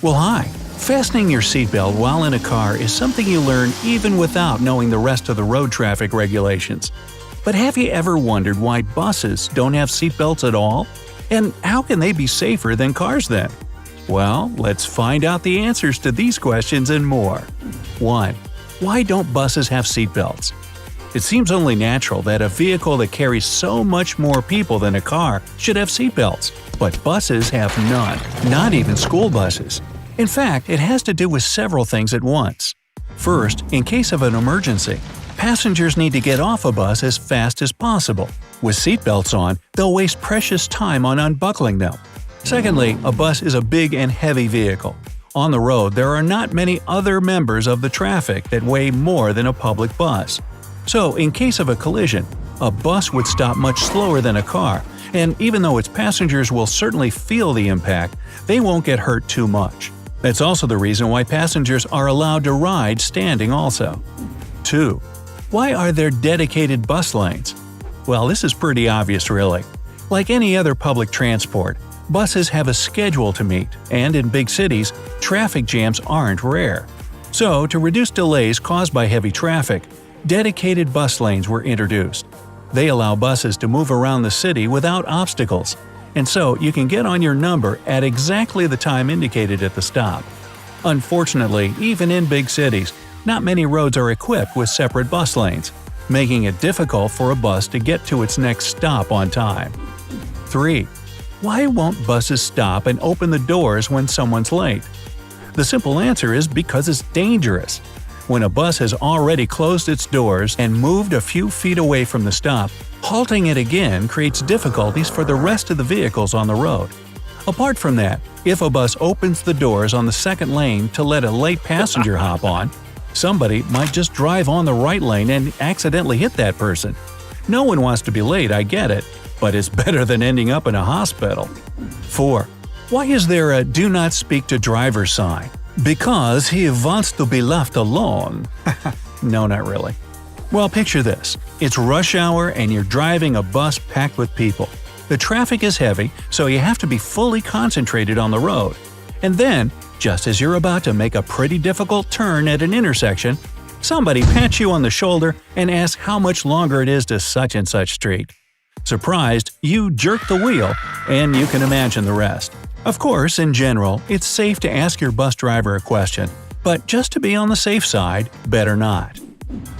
Well, hi! Fastening your seatbelt while in a car is something you learn even without knowing the rest of the road traffic regulations. But have you ever wondered why buses don't have seatbelts at all? And how can they be safer than cars then? Well, let's find out the answers to these questions and more. 1. Why don't buses have seatbelts? It seems only natural that a vehicle that carries so much more people than a car should have seatbelts, but buses have none, not even school buses. In fact, it has to do with several things at once. First, in case of an emergency, passengers need to get off a bus as fast as possible. With seatbelts on, they'll waste precious time on unbuckling them. Secondly, a bus is a big and heavy vehicle. On the road, there are not many other members of the traffic that weigh more than a public bus. So, in case of a collision, a bus would stop much slower than a car, and even though its passengers will certainly feel the impact, they won't get hurt too much. That's also the reason why passengers are allowed to ride standing also. 2. Why are there dedicated bus lanes? Well, this is pretty obvious really. Like any other public transport, buses have a schedule to meet, and in big cities, traffic jams aren't rare. So, to reduce delays caused by heavy traffic, dedicated bus lanes were introduced. They allow buses to move around the city without obstacles, and so you can get on your number at exactly the time indicated at the stop. Unfortunately, even in big cities, not many roads are equipped with separate bus lanes, making it difficult for a bus to get to its next stop on time. 3. Why won't buses stop and open the doors when someone's late? The simple answer is because it's dangerous. When a bus has already closed its doors and moved a few feet away from the stop, halting it again creates difficulties for the rest of the vehicles on the road. Apart from that, if a bus opens the doors on the second lane to let a late passenger hop on, somebody might just drive on the right lane and accidentally hit that person. No one wants to be late, I get it, but it's better than ending up in a hospital. 4. Why is there a "Do Not Speak to Driver" sign? Because he wants to be left alone. No, not really. Well, picture this. It's rush hour and you're driving a bus packed with people. The traffic is heavy, so you have to be fully concentrated on the road. And then, just as you're about to make a pretty difficult turn at an intersection, somebody pats you on the shoulder and asks how much longer it is to such and such street. Surprised, you jerk the wheel, and you can imagine the rest. Of course, in general, it's safe to ask your bus driver a question, but just to be on the safe side, better not.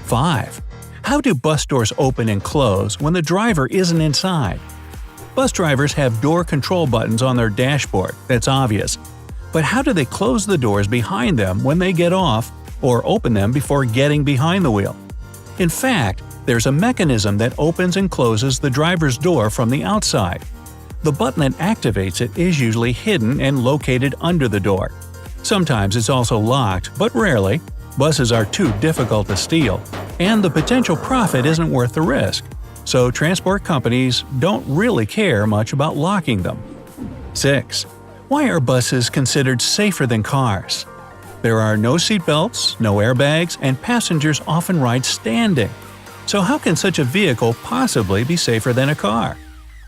5. How do bus doors open and close when the driver isn't inside? Bus drivers have door control buttons on their dashboard, that's obvious. But how do they close the doors behind them when they get off, or open them before getting behind the wheel? In fact, there's a mechanism that opens and closes the driver's door from the outside. The button that activates it is usually hidden and located under the door. Sometimes it's also locked, but rarely. Buses are too difficult to steal, and the potential profit isn't worth the risk. So transport companies don't really care much about locking them. 6. Why are buses considered safer than cars? There are no seatbelts, no airbags, and passengers often ride standing. So how can such a vehicle possibly be safer than a car?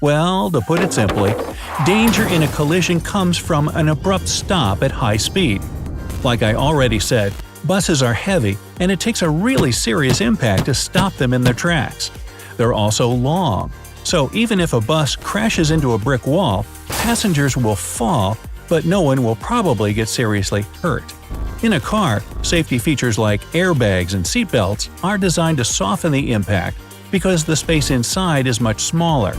Well, to put it simply, danger in a collision comes from an abrupt stop at high speed. Like I already said, buses are heavy, and it takes a really serious impact to stop them in their tracks. They're also long, so even if a bus crashes into a brick wall, passengers will fall, but no one will probably get seriously hurt. In a car, safety features like airbags and seatbelts are designed to soften the impact because the space inside is much smaller.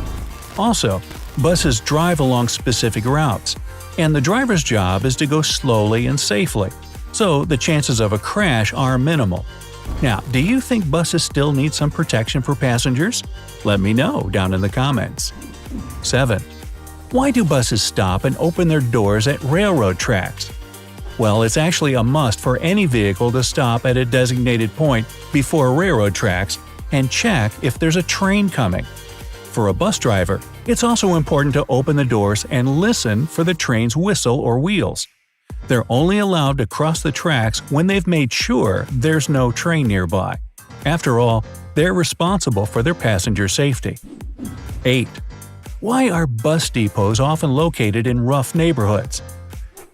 Also, buses drive along specific routes, and the driver's job is to go slowly and safely, so the chances of a crash are minimal. Now, do you think buses still need some protection for passengers? Let me know down in the comments. 7. Why do buses stop and open their doors at railroad tracks? Well, it's actually a must for any vehicle to stop at a designated point before railroad tracks and check if there's a train coming. For a bus driver, it's also important to open the doors and listen for the train's whistle or wheels. They're only allowed to cross the tracks when they've made sure there's no train nearby. After all, they're responsible for their passenger safety. 8. Why are bus depots often located in rough neighborhoods?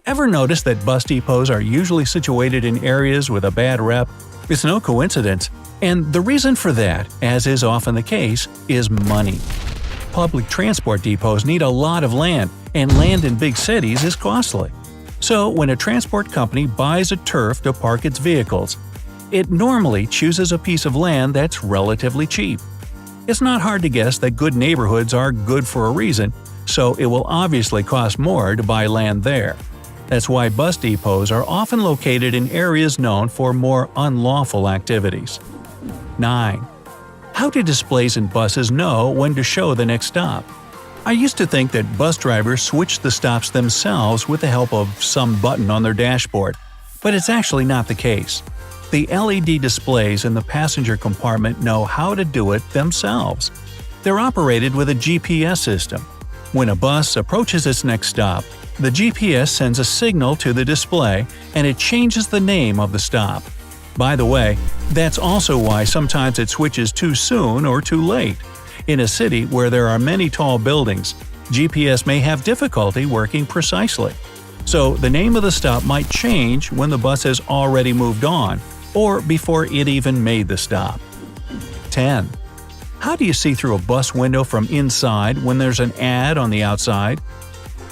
Ever notice that bus depots are usually situated in areas with a bad rep? It's no coincidence. And the reason for that, as is often the case, is money. Public transport depots need a lot of land, and land in big cities is costly. So when a transport company buys a turf to park its vehicles, it normally chooses a piece of land that's relatively cheap. It's not hard to guess that good neighborhoods are good for a reason, so it will obviously cost more to buy land there. That's why bus depots are often located in areas known for more unlawful activities. 9. How do displays in buses know when to show the next stop? I used to think that bus drivers switched the stops themselves with the help of some button on their dashboard, but it's actually not the case. The LED displays in the passenger compartment know how to do it themselves. They're operated with a GPS system. When a bus approaches its next stop, the GPS sends a signal to the display and it changes the name of the stop. By the way, that's also why sometimes it switches too soon or too late. In a city where there are many tall buildings, GPS may have difficulty working precisely. So the name of the stop might change when the bus has already moved on, or before it even made the stop. 10. How do you see through a bus window from inside when there's an ad on the outside?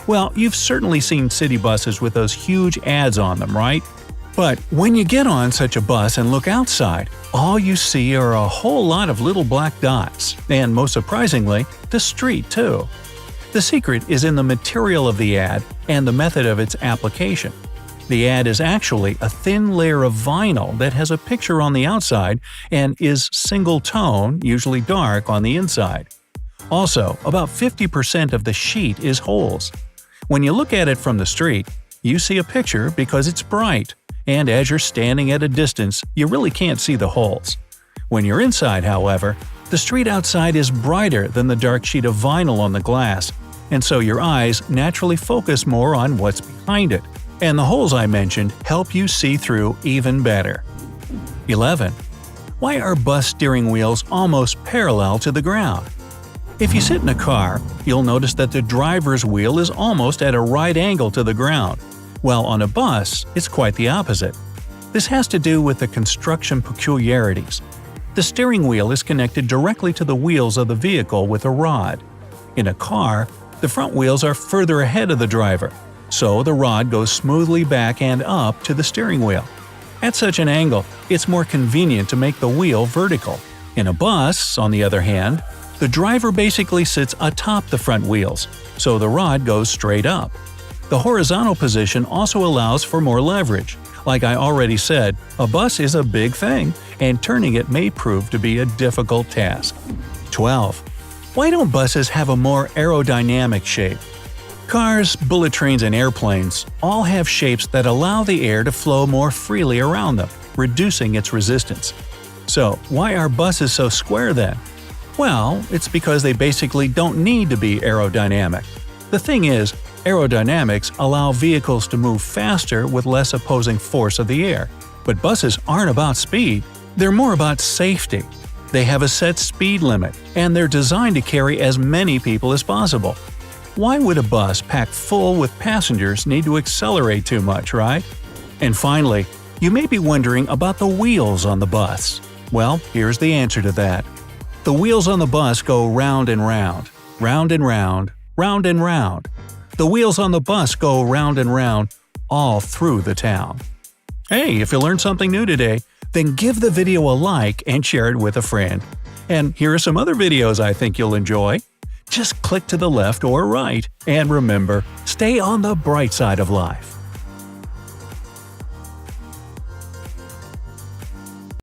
Well, you've certainly seen city buses with those huge ads on them, right? But when you get on such a bus and look outside, all you see are a whole lot of little black dots, and most surprisingly, the street too. The secret is in the material of the ad and the method of its application. The ad is actually a thin layer of vinyl that has a picture on the outside and is single tone, usually dark, on the inside. Also, about 50% of the sheet is holes. When you look at it from the street, you see a picture because it's bright, and as you're standing at a distance, you really can't see the holes. When you're inside, however, the street outside is brighter than the dark sheet of vinyl on the glass, and so your eyes naturally focus more on what's behind it, and the holes I mentioned help you see through even better. 11. Why are bus steering wheels almost parallel to the ground? If you sit in a car, you'll notice that the driver's wheel is almost at a right angle to the ground, while on a bus, it's quite the opposite. This has to do with the construction peculiarities. The steering wheel is connected directly to the wheels of the vehicle with a rod. In a car, the front wheels are further ahead of the driver, so the rod goes smoothly back and up to the steering wheel. At such an angle, it's more convenient to make the wheel vertical. In a bus, on the other hand, the driver basically sits atop the front wheels, so the rod goes straight up. The horizontal position also allows for more leverage. Like I already said, a bus is a big thing, and turning it may prove to be a difficult task. 12. Why don't buses have a more aerodynamic shape? Cars, bullet trains, and airplanes all have shapes that allow the air to flow more freely around them, reducing its resistance. So, why are buses so square then? Well, it's because they basically don't need to be aerodynamic. The thing is, aerodynamics allow vehicles to move faster with less opposing force of the air. But buses aren't about speed, they're more about safety. They have a set speed limit, and they're designed to carry as many people as possible. Why would a bus packed full with passengers need to accelerate too much, right? And finally, you may be wondering about the wheels on the bus. Well, here's the answer to that. The wheels on the bus go round and round, round and round, round and round. The wheels on the bus go round and round all through the town. Hey, if you learned something new today, then give the video a like and share it with a friend. And here are some other videos I think you'll enjoy. Just click to the left or right, and remember, stay on the bright side of life.